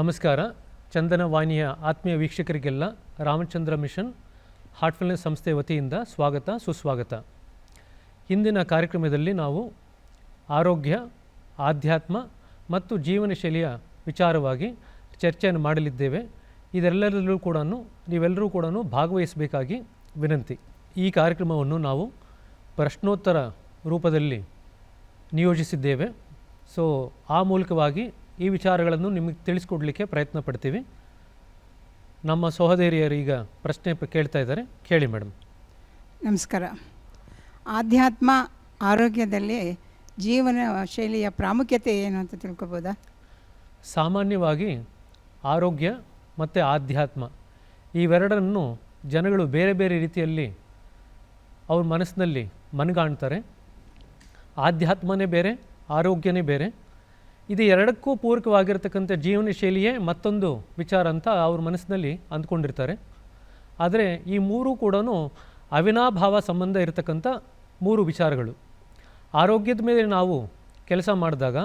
ನಮಸ್ಕಾರ. ಚಂದನ ವಾಹಿನಿಯ ಆತ್ಮೀಯ ವೀಕ್ಷಕರಿಗೆಲ್ಲ ರಾಮಚಂದ್ರ ಮಿಷನ್ ಹಾರ್ಟ್ಫುಲ್ನೆಸ್ ಸಂಸ್ಥೆ ವತಿಯಿಂದ ಸ್ವಾಗತ ಸುಸ್ವಾಗತ. ಇಂದಿನ ಕಾರ್ಯಕ್ರಮದಲ್ಲಿ ನಾವು ಆರೋಗ್ಯ, ಆಧ್ಯಾತ್ಮ ಮತ್ತು ಜೀವನ ಶೈಲಿಯ ವಿಚಾರವಾಗಿ ಚರ್ಚೆಯನ್ನು ಮಾಡಲಿದ್ದೇವೆ. ಇದೆಲ್ಲರಲ್ಲೂ ಕೂಡ ನೀವೆಲ್ಲರೂ ಕೂಡ ಭಾಗವಹಿಸಬೇಕಾಗಿ ವಿನಂತಿ. ಈ ಕಾರ್ಯಕ್ರಮವನ್ನು ನಾವು ಪ್ರಶ್ನೋತ್ತರ ರೂಪದಲ್ಲಿ ನಿಯೋಜಿಸಿದ್ದೇವೆ. ಸೊ ಆ ಮೂಲಕವಾಗಿ ಈ ವಿಚಾರಗಳನ್ನು ನಿಮಗೆ ತಿಳಿಸ್ಕೊಡ್ಲಿಕ್ಕೆ ಪ್ರಯತ್ನ ಪಡ್ತೀವಿ. ನಮ್ಮ ಸಹೋದರಿಯರು ಈಗ ಪ್ರಶ್ನೆ ಕೇಳ್ತಾ ಇದ್ದಾರೆ. ಕೇಳಿ ಮೇಡಮ್. ನಮಸ್ಕಾರ. ಆಧ್ಯಾತ್ಮ ಆರೋಗ್ಯದಲ್ಲಿ ಜೀವನ ಶೈಲಿಯ ಪ್ರಾಮುಖ್ಯತೆ ಏನು ಅಂತ ತಿಳ್ಕೊಬೋದಾ? ಸಾಮಾನ್ಯವಾಗಿ ಆರೋಗ್ಯ ಮತ್ತು ಆಧ್ಯಾತ್ಮ ಇವೆರಡನ್ನು ಜನಗಳು ಬೇರೆ ಬೇರೆ ರೀತಿಯಲ್ಲಿ ಅವ್ರ ಮನಸ್ಸಿನಲ್ಲಿ ಮನಗಾಣ್ತಾರೆ. ಆಧ್ಯಾತ್ಮನೇ ಬೇರೆ, ಆರೋಗ್ಯನೇ ಬೇರೆ. ಇದು ಎರಡಕ್ಕೂ ಪೂರಕವಾಗಿರ್ತಕ್ಕಂಥ ಜೀವನ ಶೈಲಿಯೇ ಮತ್ತೊಂದು ವಿಚಾರ ಅಂತ ಅವ್ರ ಮನಸ್ಸಿನಲ್ಲಿ ಅಂದ್ಕೊಂಡಿರ್ತಾರೆ. ಆದರೆ ಈ ಮೂರೂ ಕೂಡ ಅವಿನಾಭಾವ ಸಂಬಂಧ ಇರತಕ್ಕಂಥ ಮೂರು ವಿಚಾರಗಳು. ಆರೋಗ್ಯದ ಮೇಲೆ ನಾವು ಕೆಲಸ ಮಾಡಿದಾಗ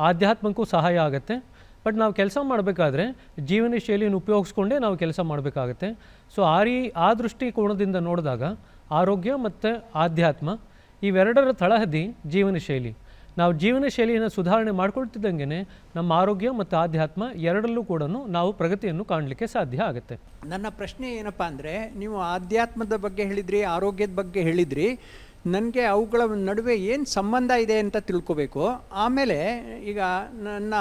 ಆಧ್ಯಾತ್ಮಕ್ಕೂ ಸಹಾಯ ಆಗುತ್ತೆ. ಬಟ್ ನಾವು ಕೆಲಸ ಮಾಡಬೇಕಾದ್ರೆ ಜೀವನ ಶೈಲಿಯನ್ನು ಉಪಯೋಗಿಸ್ಕೊಂಡೇ ನಾವು ಕೆಲಸ ಮಾಡಬೇಕಾಗತ್ತೆ. ಸೊ ಆ ದೃಷ್ಟಿಕೋನದಿಂದ ನೋಡಿದಾಗ ಆರೋಗ್ಯ ಮತ್ತು ಆಧ್ಯಾತ್ಮ ಇವೆರಡರ ತಳಹದಿ ಜೀವನ ಶೈಲಿ. ನಾವು ಜೀವನ ಶೈಲಿಯನ್ನು ಸುಧಾರಣೆ ಮಾಡ್ಕೊಳ್ತಿದ್ದಂಗೆ ನಮ್ಮ ಆರೋಗ್ಯ ಮತ್ತು ಆಧ್ಯಾತ್ಮ ಎರಡಲ್ಲೂ ಕೂಡ ನಾವು ಪ್ರಗತಿಯನ್ನು ಕಾಣಲಿಕ್ಕೆ ಸಾಧ್ಯ ಆಗುತ್ತೆ. ನನ್ನ ಪ್ರಶ್ನೆ ಏನಪ್ಪ ಅಂದರೆ, ನೀವು ಆಧ್ಯಾತ್ಮದ ಬಗ್ಗೆ ಹೇಳಿದ್ರಿ, ಆರೋಗ್ಯದ ಬಗ್ಗೆ ಹೇಳಿದ್ರಿ. ನನಗೆ ಅವುಗಳ ನಡುವೆ ಏನು ಸಂಬಂಧ ಇದೆ ಅಂತ ತಿಳ್ಕೋಬೇಕು. ಆಮೇಲೆ ಈಗ ನನ್ನ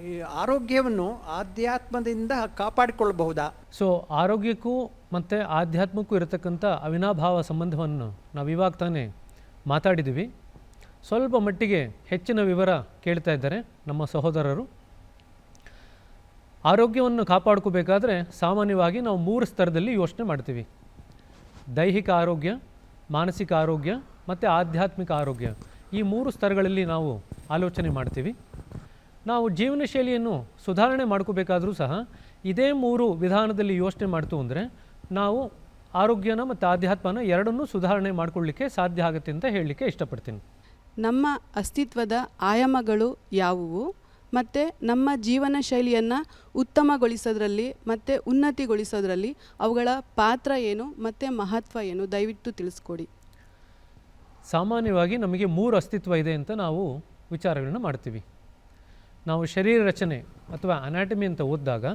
ಈ ಆರೋಗ್ಯವನ್ನು ಆಧ್ಯಾತ್ಮದಿಂದ ಕಾಪಾಡಿಕೊಳ್ಳಬಹುದಾ? ಸೊ ಆರೋಗ್ಯಕ್ಕೂ ಮತ್ತು ಆಧ್ಯಾತ್ಮಕ್ಕೂ ಇರತಕ್ಕಂಥ ಅವಿನಾಭಾವ ಸಂಬಂಧವನ್ನು ನಾವು ಇವಾಗ ತಾನೇ ಮಾತಾಡಿದ್ದೀವಿ. ಸ್ವಲ್ಪ ಮಟ್ಟಿಗೆ ಹೆಚ್ಚಿನ ವಿವರ ಕೇಳ್ತಾ ಇದ್ದಾರೆ ನಮ್ಮ ಸಹೋದರರು. ಆರೋಗ್ಯವನ್ನು ಕಾಪಾಡ್ಕೋಬೇಕಾದ್ರೆ ಸಾಮಾನ್ಯವಾಗಿ ನಾವು 3 ಸ್ತರದಲ್ಲಿ ಯೋಚನೆ ಮಾಡ್ತೀವಿ. ದೈಹಿಕ ಆರೋಗ್ಯ, ಮಾನಸಿಕ ಆರೋಗ್ಯ ಮತ್ತು ಆಧ್ಯಾತ್ಮಿಕ ಆರೋಗ್ಯ. ಈ 3 ಸ್ತರಗಳಲ್ಲಿ ನಾವು ಆಲೋಚನೆ ಮಾಡ್ತೀವಿ. ನಾವು ಜೀವನ ಶೈಲಿಯನ್ನು ಸುಧಾರಣೆ ಮಾಡ್ಕೋಬೇಕಾದ್ರೂ ಸಹ ಇದೇ 3 ವಿಧಾನದಲ್ಲಿ ಯೋಚನೆ ಮಾಡ್ತು ಅಂದರೆ ನಾವು ಆರೋಗ್ಯನ ಮತ್ತು ಆಧ್ಯಾತ್ಮನ ಎರಡನ್ನೂ ಸುಧಾರಣೆ ಮಾಡ್ಕೊಳ್ಳಿಕ್ಕೆ ಸಾಧ್ಯ ಆಗುತ್ತೆ ಅಂತ ಹೇಳಲಿಕ್ಕೆ ಇಷ್ಟಪಡ್ತೀನಿ. ನಮ್ಮ ಅಸ್ತಿತ್ವದ ಆಯಾಮಗಳು ಯಾವುವು ಮತ್ತು ನಮ್ಮ ಜೀವನ ಶೈಲಿಯನ್ನು ಉತ್ತಮಗೊಳಿಸೋದ್ರಲ್ಲಿ ಮತ್ತು ಉನ್ನತಿಗೊಳಿಸೋದ್ರಲ್ಲಿ ಅವುಗಳ ಪಾತ್ರ ಏನು ಮತ್ತು ಮಹತ್ವ ಏನು? ದಯವಿಟ್ಟು ತಿಳಿಸ್ಕೊಡಿ. ಸಾಮಾನ್ಯವಾಗಿ ನಮಗೆ 3 ಅಸ್ತಿತ್ವ ಇದೆ ಅಂತ ನಾವು ವಿಚಾರಗಳನ್ನ ಮಾಡ್ತೀವಿ. ನಾವು ಶರೀರ ರಚನೆ ಅಥವಾ ಅನಾಟಮಿ ಅಂತ ಓದಿದಾಗ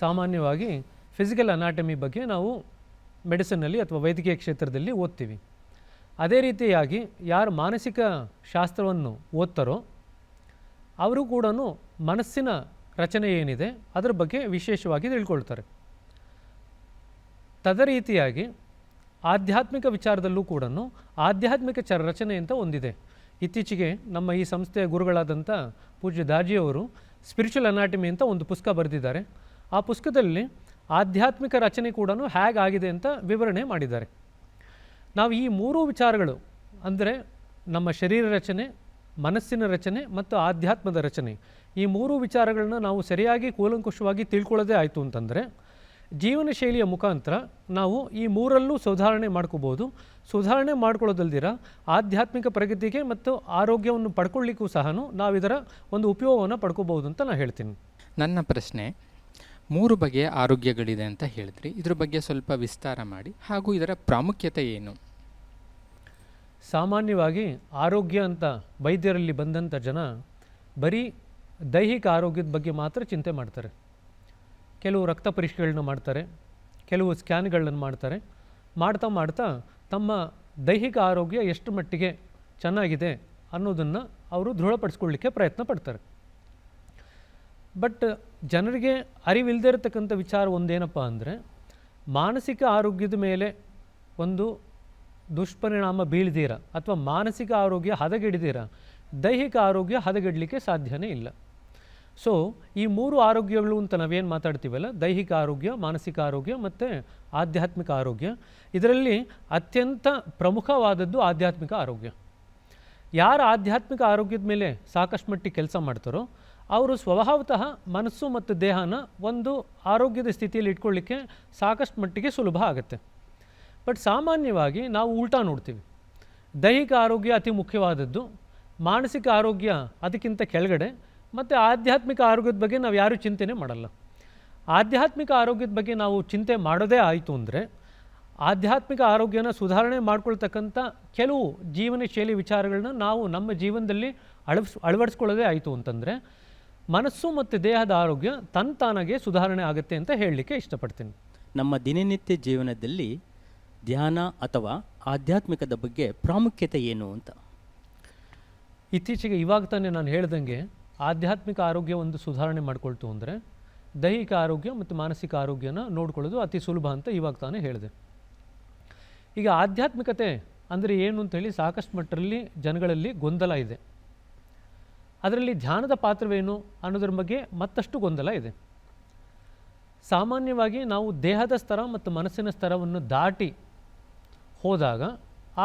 ಸಾಮಾನ್ಯವಾಗಿ ಫಿಸಿಕಲ್ ಅನಾಟಮಿ ಬಗ್ಗೆ ನಾವು ಮೆಡಿಸಿನ್ನಲ್ಲಿ ಅಥವಾ ವೈದ್ಯಕೀಯ ಕ್ಷೇತ್ರದಲ್ಲಿ ಓದ್ತೀವಿ. ಅದೇ ರೀತಿಯಾಗಿ ಯಾರು ಮಾನಸಿಕ ಶಾಸ್ತ್ರವನ್ನು ಓದ್ತಾರೋ ಅವರು ಕೂಡ ಮನಸ್ಸಿನ ರಚನೆ ಏನಿದೆ ಅದರ ಬಗ್ಗೆ ವಿಶೇಷವಾಗಿ ತಿಳ್ಕೊಳ್ತಾರೆ. ತದರೀತಿಯಾಗಿ ಆಧ್ಯಾತ್ಮಿಕ ವಿಚಾರದಲ್ಲೂ ಕೂಡ ಆಧ್ಯಾತ್ಮಿಕ ರಚನೆ ಅಂತ ಒಂದಿದೆ. ಇತ್ತೀಚೆಗೆ ನಮ್ಮ ಈ ಸಂಸ್ಥೆಯ ಗುರುಗಳಾದಂಥ ಪೂಜ್ಯ ದಾಜಿಯವರು ಸ್ಪಿರಿಚುವಲ್ ಅನಾಟಮಿ ಅಂತ ಒಂದು ಪುಸ್ತಕ ಬರೆದಿದ್ದಾರೆ. ಆ ಪುಸ್ತಕದಲ್ಲಿ ಆಧ್ಯಾತ್ಮಿಕ ರಚನೆ ಕೂಡ ಹೇಗಾಗಿದೆ ಅಂತ ವಿವರಣೆ ಮಾಡಿದ್ದಾರೆ. ನಾವು ಈ 3 ವಿಚಾರಗಳು ಅಂದರೆ ನಮ್ಮ ಶರೀರ ರಚನೆ, ಮನಸ್ಸಿನ ರಚನೆ ಮತ್ತು ಆಧ್ಯಾತ್ಮದ ರಚನೆ, ಈ 3 ವಿಚಾರಗಳನ್ನ ನಾವು ಸರಿಯಾಗಿ ಕೂಲಂಕುಷವಾಗಿ ತಿಳ್ಕೊಳ್ಳೋದೇ ಆಯಿತು ಅಂತಂದರೆ ಜೀವನ ಶೈಲಿಯ ಮುಖಾಂತರ ನಾವು ಈ 3ರಲ್ಲೂ ಸುಧಾರಣೆ ಮಾಡ್ಕೋಬೋದು. ಸುಧಾರಣೆ ಮಾಡ್ಕೊಳ್ಳೋದಲ್ದಿರ ಆಧ್ಯಾತ್ಮಿಕ ಪ್ರಗತಿಗೆ ಮತ್ತು ಆರೋಗ್ಯವನ್ನು ಪಡ್ಕೊಳ್ಳಿಕ್ಕೂ ಸಹ ನಾವು ಇದರ ಒಂದು ಉಪಯೋಗವನ್ನು ಪಡ್ಕೋಬೋದು ಅಂತ ನಾನು ಹೇಳ್ತೀನಿ. ನನ್ನ ಪ್ರಶ್ನೆ, 3 ಬಗೆಯ ಆರೋಗ್ಯಗಳಿದೆ ಅಂತ ಹೇಳಿದ್ರಿ. ಇದ್ರ ಬಗ್ಗೆ ಸ್ವಲ್ಪ ವಿಸ್ತಾರ ಮಾಡಿ, ಹಾಗೂ ಇದರ ಪ್ರಾಮುಖ್ಯತೆ ಏನು? ಸಾಮಾನ್ಯವಾಗಿ ಆರೋಗ್ಯ ಅಂತ ವೈದ್ಯರಲ್ಲಿ ಬಂದಂಥ ಜನ ಬರೀ ದೈಹಿಕ ಆರೋಗ್ಯದ ಬಗ್ಗೆ ಮಾತ್ರ ಚಿಂತೆ ಮಾಡ್ತಾರೆ. ಕೆಲವು ರಕ್ತ ಪರೀಕ್ಷೆಗಳನ್ನ ಮಾಡ್ತಾರೆ, ಕೆಲವು ಸ್ಕ್ಯಾನ್ಗಳನ್ನು ಮಾಡ್ತಾರೆ. ಮಾಡ್ತಾ ಮಾಡ್ತಾ ತಮ್ಮ ದೈಹಿಕ ಆರೋಗ್ಯ ಎಷ್ಟು ಮಟ್ಟಿಗೆ ಚೆನ್ನಾಗಿದೆ ಅನ್ನೋದನ್ನು ಅವರು ದೃಢಪಡಿಸ್ಕೊಳ್ಳಿಕ್ಕೆ ಪ್ರಯತ್ನ ಪಡ್ತಾರೆ. ಬಟ್ ಜನರಿಗೆ ಅರಿವಿಲ್ಲದೆ ಇರತಕ್ಕಂಥ ವಿಚಾರ ಒಂದೇನಪ್ಪ ಅಂದರೆ, ಮಾನಸಿಕ ಆರೋಗ್ಯದ ಮೇಲೆ ಒಂದು ದುಷ್ಪರಿಣಾಮ ಬೀಳ್ದಿರ ಅಥವಾ ಮಾನಸಿಕ ಆರೋಗ್ಯ ಹದಗೆಡಿದಿರ ದೈಹಿಕ ಆರೋಗ್ಯ ಹದಗೆಡಲಿಕ್ಕೆ ಸಾಧ್ಯನೇ ಇಲ್ಲ. ಸೊ ಈ 3 ಆರೋಗ್ಯಗಳು ಅಂತ ನಾವೇನು ಮಾತಾಡ್ತೀವಲ್ಲ, ದೈಹಿಕ ಆರೋಗ್ಯ, ಮಾನಸಿಕ ಆರೋಗ್ಯ ಮತ್ತು ಆಧ್ಯಾತ್ಮಿಕ ಆರೋಗ್ಯ, ಇದರಲ್ಲಿ ಅತ್ಯಂತ ಪ್ರಮುಖವಾದದ್ದು ಆಧ್ಯಾತ್ಮಿಕ ಆರೋಗ್ಯ. ಯಾರು ಆಧ್ಯಾತ್ಮಿಕ ಆರೋಗ್ಯದ ಮೇಲೆ ಸಾಕಷ್ಟು ಮಟ್ಟಿಗೆ ಕೆಲಸ ಮಾಡ್ತಾರೋ ಅವರು ಸ್ವಭಾವತಃ ಮನಸ್ಸು ಮತ್ತು ದೇಹನ ಒಂದು ಆರೋಗ್ಯದ ಸ್ಥಿತಿಯಲ್ಲಿ ಇಟ್ಕೊಳ್ಳಿಕ್ಕೆ ಸಾಕಷ್ಟು ಮಟ್ಟಿಗೆ ಸುಲಭ ಆಗುತ್ತೆ. ಬಟ್ ಸಾಮಾನ್ಯವಾಗಿ ನಾವು ಉಲ್ಟಾ ನೋಡ್ತೀವಿ. ದೈಹಿಕ ಆರೋಗ್ಯ ಅತಿ ಮುಖ್ಯವಾದದ್ದು, ಮಾನಸಿಕ ಆರೋಗ್ಯ ಅದಕ್ಕಿಂತ ಕೆಳಗಡೆ, ಮತ್ತು ಆಧ್ಯಾತ್ಮಿಕ ಆರೋಗ್ಯದ ಬಗ್ಗೆ ನಾವು ಯಾರೂ ಚಿಂತೆನೇ ಮಾಡಲ್ಲ. ಆಧ್ಯಾತ್ಮಿಕ ಆರೋಗ್ಯದ ಬಗ್ಗೆ ನಾವು ಚಿಂತೆ ಮಾಡೋದೇ ಆಯಿತು ಅಂದರೆ, ಆಧ್ಯಾತ್ಮಿಕ ಆರೋಗ್ಯನ ಸುಧಾರಣೆ ಮಾಡ್ಕೊಳ್ತಕ್ಕಂಥ ಕೆಲವು ಜೀವನ ಶೈಲಿ ವಿಚಾರಗಳನ್ನ ನಾವು ನಮ್ಮ ಜೀವನದಲ್ಲಿ ಅಳವಡಿಸ್ಕೊಳ್ಳೋದೇ ಆಯಿತು ಅಂತಂದರೆ ಮನಸ್ಸು ಮತ್ತು ದೇಹದ ಆರೋಗ್ಯ ತಾನಾಗೆ ಸುಧಾರಣೆ ಆಗುತ್ತೆ ಅಂತ ಹೇಳಲಿಕ್ಕೆ ಇಷ್ಟಪಡ್ತೀನಿ. ನಮ್ಮ ದಿನನಿತ್ಯ ಜೀವನದಲ್ಲಿ ಧ್ಯಾನ ಅಥವಾ ಆಧ್ಯಾತ್ಮಿಕದ ಬಗ್ಗೆ ಪ್ರಾಮುಖ್ಯತೆ ಏನು ಅಂತ? ಇತ್ತೀಚೆಗೆ ಇವಾಗ ತಾನೇ ನಾನು ಹೇಳ್ದಂಗೆ ಆಧ್ಯಾತ್ಮಿಕ ಆರೋಗ್ಯ ಒಂದು ಸುಧಾರಣೆ ಮಾಡ್ಕೊಳ್ತು ಅಂದರೆ ದೈಹಿಕ ಆರೋಗ್ಯ ಮತ್ತು ಮಾನಸಿಕ ಆರೋಗ್ಯನ ನೋಡ್ಕೊಳ್ಳೋದು ಅತಿ ಸುಲಭ ಅಂತ ಇವಾಗ ತಾನೇ ಹೇಳಿದೆ. ಈಗ ಆಧ್ಯಾತ್ಮಿಕತೆ ಅಂದರೆ ಏನು ಅಂತೇಳಿ ಸಾಕಷ್ಟು ಮಟ್ಟದಲ್ಲಿ ಜನಗಳಲ್ಲಿ ಗೊಂದಲ ಇದೆ. ಅದರಲ್ಲಿ ಧ್ಯಾನದ ಪಾತ್ರವೇನು ಅನ್ನೋದ್ರ ಬಗ್ಗೆ ಮತ್ತಷ್ಟು ಗೊಂದಲ ಇದೆ. ಸಾಮಾನ್ಯವಾಗಿ ನಾವು ದೇಹದ ಸ್ತರ ಮತ್ತು ಮನಸ್ಸಿನ ಸ್ತರವನ್ನು ದಾಟಿ ಹೋದಾಗ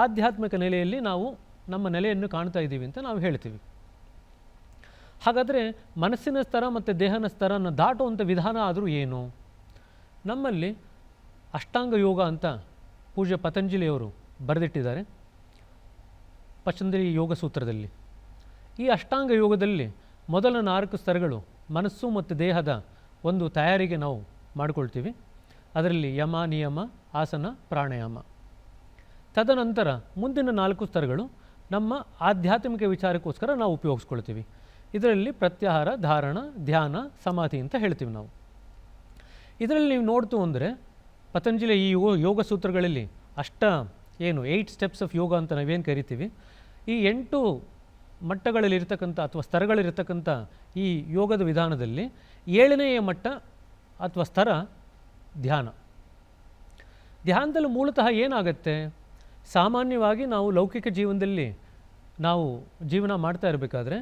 ಆಧ್ಯಾತ್ಮಿಕ ನೆಲೆಯಲ್ಲಿ ನಾವು ನಮ್ಮ ನೆಲೆಯನ್ನು ಕಾಣ್ತಾ ಇದ್ದೀವಿ ಅಂತ ನಾವು ಹೇಳ್ತೀವಿ. ಹಾಗಾದರೆ ಮನಸ್ಸಿನ ಸ್ತರ ಮತ್ತು ದೇಹನ ಸ್ತರನ ದಾಟುವಂಥ ವಿಧಾನ ಆದರೂ ಏನು? ನಮ್ಮಲ್ಲಿ ಅಷ್ಟಾಂಗ ಯೋಗ ಅಂತ ಪೂಜ್ಯ ಪತಂಜಲಿಯವರು ಬರೆದಿಟ್ಟಿದ್ದಾರೆ ಪತಂಜಲಿ ಯೋಗ ಸೂತ್ರದಲ್ಲಿ. ಈ ಅಷ್ಟಾಂಗ ಯೋಗದಲ್ಲಿ ಮೊದಲ 4 ಸ್ತರಗಳು ಮನಸ್ಸು ಮತ್ತು ದೇಹದ ಒಂದು ತಯಾರಿಗೆ ನಾವು ಮಾಡಿಕೊಳ್ತೀವಿ. ಅದರಲ್ಲಿ ಯಮ, ನಿಯಮ, ಆಸನ, ಪ್ರಾಣಾಯಾಮ. ತದನಂತರ ಮುಂದಿನ 4 ಸ್ತರಗಳು ನಮ್ಮ ಆಧ್ಯಾತ್ಮಿಕ ವಿಚಾರಕ್ಕೋಸ್ಕರ ನಾವು ಉಪಯೋಗಿಸ್ಕೊಳ್ತೀವಿ. ಇದರಲ್ಲಿ ಪ್ರತ್ಯಾಹಾರ, ಧಾರಣ, ಧ್ಯಾನ, ಸಮಾಧಿ ಅಂತ ಹೇಳ್ತೀವಿ ನಾವು. ಇದರಲ್ಲಿ ನೀವು ನೋಡ್ತು ಅಂದರೆ ಪತಂಜಲಿ ಈ ಯೋಗ ಸೂತ್ರಗಳಲ್ಲಿ 8 ಸ್ಟೆಪ್ಸ್ ಆಫ್ ಯೋಗ ಅಂತ ನಾವೇನು ಕರಿತೀವಿ, ಈ 8 ಮಟ್ಟಗಳಲ್ಲಿರ್ತಕ್ಕಂಥ ಅಥವಾ ಸ್ತರಗಳಿರ್ತಕ್ಕಂಥ ಈ ಯೋಗದ ವಿಧಾನದಲ್ಲಿ 7ನೆಯ ಮಟ್ಟ ಅಥವಾ ಸ್ತರ ಧ್ಯಾನ. ಧ್ಯಾನದಲ್ಲಿ ಮೂಲತಃ ಏನಾಗುತ್ತೆ, ಸಾಮಾನ್ಯವಾಗಿ ನಾವು ಲೌಕಿಕ ಜೀವನದಲ್ಲಿ ನಾವು ಜೀವನ ಮಾಡ್ತಾ ಇರಬೇಕಾದ್ರೆ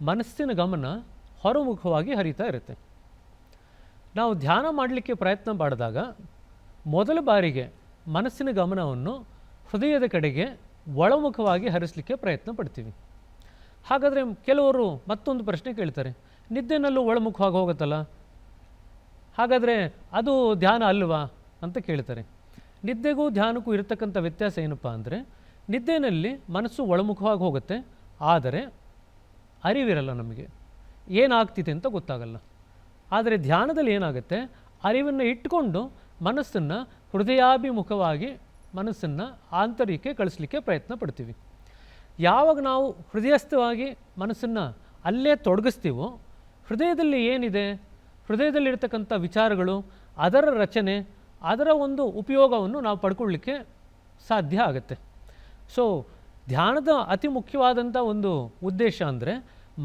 ಮನಸ್ಸಿನ ಗಮನ ಹೊರಮುಖವಾಗಿ ಹರಿತಾ ಇರುತ್ತೆ. ನಾವು ಧ್ಯಾನ ಮಾಡಲಿಕ್ಕೆ ಪ್ರಯತ್ನ ಮಾಡಿದಾಗ ಮೊದಲ ಬಾರಿಗೆ ಮನಸ್ಸಿನ ಗಮನವನ್ನು ಹೃದಯದ ಕಡೆಗೆ ಒಳಮುಖವಾಗಿ ಹರಿಸಲಿಕ್ಕೆ ಪ್ರಯತ್ನ ಪಡ್ತೀವಿ. ಹಾಗಾದರೆ ಕೆಲವರು ಮತ್ತೊಂದು ಪ್ರಶ್ನೆ ಕೇಳ್ತಾರೆ, ನಿದ್ದೆನಲ್ಲೂ ಒಳಮುಖವಾಗಿ ಹೋಗುತ್ತಲ್ಲ, ಹಾಗಾದರೆ ಅದು ಧ್ಯಾನ ಅಲ್ವಾ ಅಂತ ಕೇಳ್ತಾರೆ. ನಿದ್ದೆಗೂ ಧ್ಯಾನಕ್ಕೂ ಇರತಕ್ಕಂಥ ವ್ಯತ್ಯಾಸ ಏನಪ್ಪ ಅಂದರೆ, ನಿದ್ದೆನಲ್ಲಿ ಮನಸ್ಸು ಒಳಮುಖವಾಗಿ ಹೋಗುತ್ತೆ, ಆದರೆ ಅರಿವಿರಲ್ಲ, ನಮಗೆ ಏನಾಗ್ತಿದೆ ಅಂತ ಗೊತ್ತಾಗಲ್ಲ. ಆದರೆ ಧ್ಯಾನದಲ್ಲಿ ಏನಾಗುತ್ತೆ, ಅರಿವನ್ನು ಇಟ್ಟುಕೊಂಡು ಮನಸ್ಸನ್ನು ಹೃದಯಾಭಿಮುಖವಾಗಿ ಮನಸ್ಸನ್ನು ಆಂತರಿಕಕ್ಕೆ ಕಳಿಸ್ಲಿಕ್ಕೆ ಪ್ರಯತ್ನ ಪಡ್ತೀವಿ. ಯಾವಾಗ ನಾವು ಹೃದಯಸ್ಥವಾಗಿ ಮನಸ್ಸನ್ನು ಅಲ್ಲೇ ತೊಡಗಿಸ್ತೀವೋ, ಹೃದಯದಲ್ಲಿ ಏನಿದೆ, ಹೃದಯದಲ್ಲಿರ್ತಕ್ಕಂಥ ವಿಚಾರಗಳು, ಅದರ ರಚನೆ, ಅದರ ಒಂದು ಉಪಯೋಗವನ್ನು ನಾವು ಪಡ್ಕೊಳ್ಳಿಕ್ಕೆ ಸಾಧ್ಯ ಆಗುತ್ತೆ. ಸೊ ಧ್ಯಾನದ ಅತಿ ಮುಖ್ಯವಾದಂಥ ಒಂದು ಉದ್ದೇಶ ಅಂದರೆ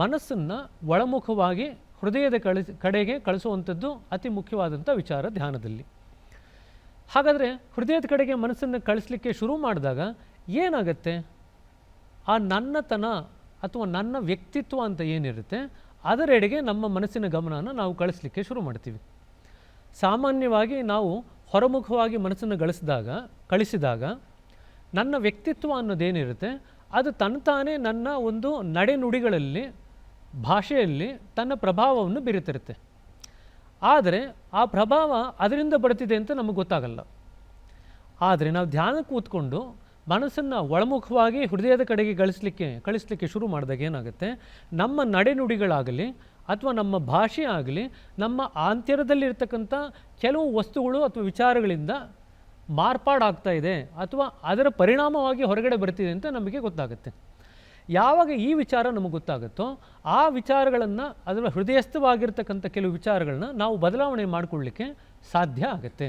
ಮನಸ್ಸನ್ನು ಒಳಮುಖವಾಗಿ ಹೃದಯದ ಕಡೆಗೆ ಕಳಿಸುವಂಥದ್ದು ಅತಿ ಮುಖ್ಯವಾದಂಥ ವಿಚಾರ ಧ್ಯಾನದಲ್ಲಿ. ಹಾಗಾದರೆ ಹೃದಯದ ಕಡೆಗೆ ಮನಸ್ಸನ್ನು ಕಳಿಸ್ಲಿಕ್ಕೆ ಶುರು ಮಾಡಿದಾಗ ಏನಾಗುತ್ತೆ, ಆ ನನ್ನತನ ಅಥವಾ ನನ್ನ ವ್ಯಕ್ತಿತ್ವ ಅಂತ ಏನಿರುತ್ತೆ ಅದರೆಡೆಗೆ ನಮ್ಮ ಮನಸ್ಸಿನ ಗಮನನ ನಾವು ಕಳಿಸ್ಲಿಕ್ಕೆ ಶುರು ಮಾಡ್ತೀವಿ. ಸಾಮಾನ್ಯವಾಗಿ ನಾವು ಹೊರಮುಖವಾಗಿ ಮನಸ್ಸನ್ನು ಕಳಿಸಿದಾಗ ನನ್ನ ವ್ಯಕ್ತಿತ್ವ ಅನ್ನೋದೇನಿರುತ್ತೆ ಅದು ತಾನೇ ನನ್ನ ಒಂದು ನಡೆನುಡಿಗಳಲ್ಲಿ, ಭಾಷೆಯಲ್ಲಿ ತನ್ನ ಪ್ರಭಾವವನ್ನು ಬೀರುತ್ತಿರುತ್ತೆ. ಆದರೆ ಆ ಪ್ರಭಾವ ಅದರಿಂದ ಬರ್ತಿದೆ ಅಂತ ನಮಗೆ ಗೊತ್ತಾಗಲ್ಲ. ಆದರೆ ನಾವು ಧ್ಯಾನಕ್ಕೆ ಕೂತ್ಕೊಂಡು ಮನಸ್ಸನ್ನು ಒಳಮುಖವಾಗಿ ಹೃದಯದ ಕಡೆಗೆ ಕಳಿಸ್ಲಿಕ್ಕೆ ಶುರು ಮಾಡಿದಾಗ ಏನಾಗುತ್ತೆ, ನಮ್ಮ ನಡೆನುಡಿಗಳಾಗಲಿ ಅಥವಾ ನಮ್ಮ ಭಾಷೆ ಆಗಲಿ ನಮ್ಮ ಆಂತರ್ಯದಲ್ಲಿರ್ತಕ್ಕಂಥ ಕೆಲವು ವಸ್ತುಗಳು ಅಥವಾ ವಿಚಾರಗಳಿಂದ ಮಾರ್ಪಾಡಾಗ್ತಾ ಇದೆ ಅಥವಾ ಅದರ ಪರಿಣಾಮವಾಗಿ ಹೊರಗಡೆ ಬರ್ತಿದೆ ಅಂತ ನಮಗೆ ಗೊತ್ತಾಗುತ್ತೆ. ಯಾವಾಗ ಈ ವಿಚಾರ ನಮಗೆ ಗೊತ್ತಾಗುತ್ತೋ ಆ ವಿಚಾರಗಳನ್ನು, ಅದರ ಹೃದಯಸ್ಥವಾಗಿರ್ತಕ್ಕಂಥ ಕೆಲವು ವಿಚಾರಗಳನ್ನ ನಾವು ಬದಲಾವಣೆ ಮಾಡಿಕೊಳ್ಳಿಕ್ಕೆ ಸಾಧ್ಯ ಆಗುತ್ತೆ.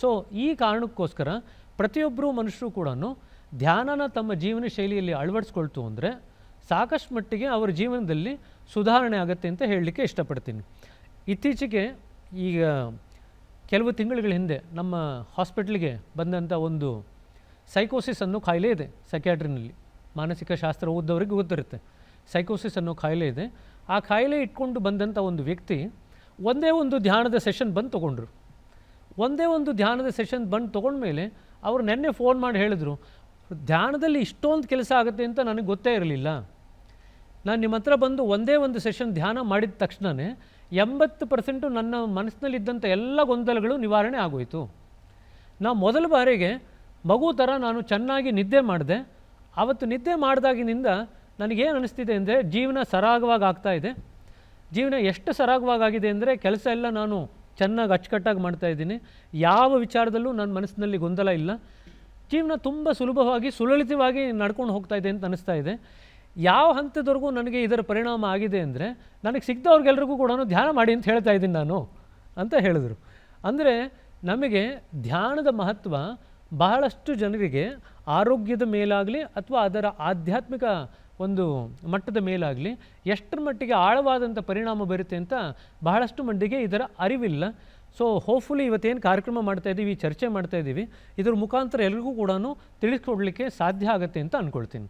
ಸೊ ಈ ಕಾರಣಕ್ಕೋಸ್ಕರ ಪ್ರತಿಯೊಬ್ಬರೂ ಮನುಷ್ಯರು ಕೂಡ ಧ್ಯಾನನ ತಮ್ಮ ಜೀವನ ಶೈಲಿಯಲ್ಲಿ ಅಳವಡಿಸ್ಕೊಳ್ತು ಅಂದರೆ ಸಾಕಷ್ಟು ಮಟ್ಟಿಗೆ ಅವರ ಜೀವನದಲ್ಲಿ ಸುಧಾರಣೆ ಆಗುತ್ತೆ ಅಂತ ಹೇಳಲಿಕ್ಕೆ ಇಷ್ಟಪಡ್ತೀನಿ. ಇತ್ತೀಚೆಗೆ ಈಗ ಕೆಲವು ತಿಂಗಳುಗಳ ಹಿಂದೆ ನಮ್ಮ ಹಾಸ್ಪಿಟ್ಲಿಗೆ ಬಂದಂಥ ಒಂದು ಸೈಕೋಸಿಸ್ ಅನ್ನೋ ಕಾಯಿಲೆ ಇದೆ. ಸೈಕ್ಯಾಟ್ರಿನಲ್ಲಿ ಮಾನಸಿಕ ಶಾಸ್ತ್ರ ಓದ್ದವರಿಗೆ ಗೊತ್ತಿರುತ್ತೆ. ಸೈಕೋಸಿಸ್ ಅನ್ನೋ ಕಾಯಿಲೆ ಇದೆ. ಆ ಕಾಯಿಲೆ ಇಟ್ಕೊಂಡು ಬಂದಂಥ ಒಂದು ವ್ಯಕ್ತಿ ಒಂದೇ ಒಂದು ಧ್ಯಾನದ ಸೆಷನ್ ಬಂದು ತೊಗೊಂಡ್ರು. ಒಂದೇ ಒಂದು ಧ್ಯಾನದ ಸೆಷನ್ ಬಂದು ತೊಗೊಂಡ್ಮೇಲೆ ಅವರು ನೆನ್ನೆ ಫೋನ್ ಮಾಡಿ ಹೇಳಿದ್ರು, ಧ್ಯಾನದಲ್ಲಿ ಇಷ್ಟೊಂದು ಕೆಲಸ ಆಗುತ್ತೆ ಅಂತ ನನಗೆ ಗೊತ್ತೇ ಇರಲಿಲ್ಲ. ನಾನು ನಿಮ್ಮ ಹತ್ರ ಬಂದು ಒಂದೇ ಒಂದು ಸೆಷನ್ ಧ್ಯಾನ ಮಾಡಿದ ತಕ್ಷಣವೇ 80% ನನ್ನ ಮನಸ್ಸಿನಲ್ಲಿದ್ದಂಥ ಎಲ್ಲ ಗೊಂದಲಗಳು ನಿವಾರಣೆ ಆಗೋಯಿತು. ನಾ ಮೊದಲ ಬಾರಿಗೆ ಮಗು ಥರ ನಾನು ಚೆನ್ನಾಗಿ ನಿದ್ದೆ ಮಾಡಿದೆ. ಆವತ್ತು ನಿದ್ದೆ ಮಾಡಿದಾಗಿನಿಂದ ನನಗೇನು ಅನ್ನಿಸ್ತಿದೆ ಅಂದರೆ ಜೀವನ ಸರಾಗವಾಗಿ ಆಗ್ತಾಯಿದೆ. ಜೀವನ ಎಷ್ಟು ಸರಾಗವಾಗಿದೆ ಅಂದರೆ ಕೆಲಸ ಎಲ್ಲ ನಾನು ಚೆನ್ನಾಗಿ ಅಚ್ಚುಕಟ್ಟಾಗಿ ಮಾಡ್ತಾಯಿದ್ದೀನಿ. ಯಾವ ವಿಚಾರದಲ್ಲೂ ನನ್ನ ಮನಸ್ಸಿನಲ್ಲಿ ಗೊಂದಲ ಇಲ್ಲ. ಜೀವನ ತುಂಬ ಸುಲಭವಾಗಿ ಸುಲಲಿತವಾಗಿ ನಡ್ಕೊಂಡು ಹೋಗ್ತಾಯಿದೆ ಅಂತ ಅನ್ನಿಸ್ತಾ ಇದೆ. ಯಾವ ಹಂತದವರೆಗೂ ನನಗೆ ಇದರ ಪರಿಣಾಮ ಆಗಿದೆ ಅಂದರೆ ನನಗೆ ಸಿಗ್ದವ್ರಿಗೆಲ್ರಿಗೂ ಕೂಡ ಧ್ಯಾನ ಮಾಡಿ ಅಂತ ಹೇಳ್ತಾ ಇದ್ದೀನಿ ನಾನು ಅಂತ ಹೇಳಿದ್ರು. ಅಂದರೆ ನಮಗೆ ಧ್ಯಾನದ ಮಹತ್ವ ಬಹಳಷ್ಟು ಜನರಿಗೆ ಆರೋಗ್ಯದ ಮೇಲಾಗಲಿ ಅಥವಾ ಅದರ ಆಧ್ಯಾತ್ಮಿಕ ಒಂದು ಮಟ್ಟದ ಮೇಲಾಗಲಿ ಎಷ್ಟರ ಮಟ್ಟಿಗೆ ಆಳವಾದಂಥ ಪರಿಣಾಮ ಬರುತ್ತೆ ಅಂತ ಬಹಳಷ್ಟು ಮಂದಿಗೆ ಇದರ ಅರಿವಿಲ್ಲ. ಸೊ ಹೋಪ್ಫುಲಿ ಇವತ್ತೇನು ಕಾರ್ಯಕ್ರಮ ಮಾಡ್ತಾಯಿದ್ದೀವಿ, ಚರ್ಚೆ ಮಾಡ್ತಾಯಿದ್ದೀವಿ, ಇದ್ರ ಮುಖಾಂತರ ಎಲ್ರಿಗೂ ಕೂಡ ತಿಳಿಸ್ಕೊಡ್ಲಿಕ್ಕೆ ಸಾಧ್ಯ ಆಗುತ್ತೆ ಅಂತ ಅಂದ್ಕೊಳ್ತೀನಿ.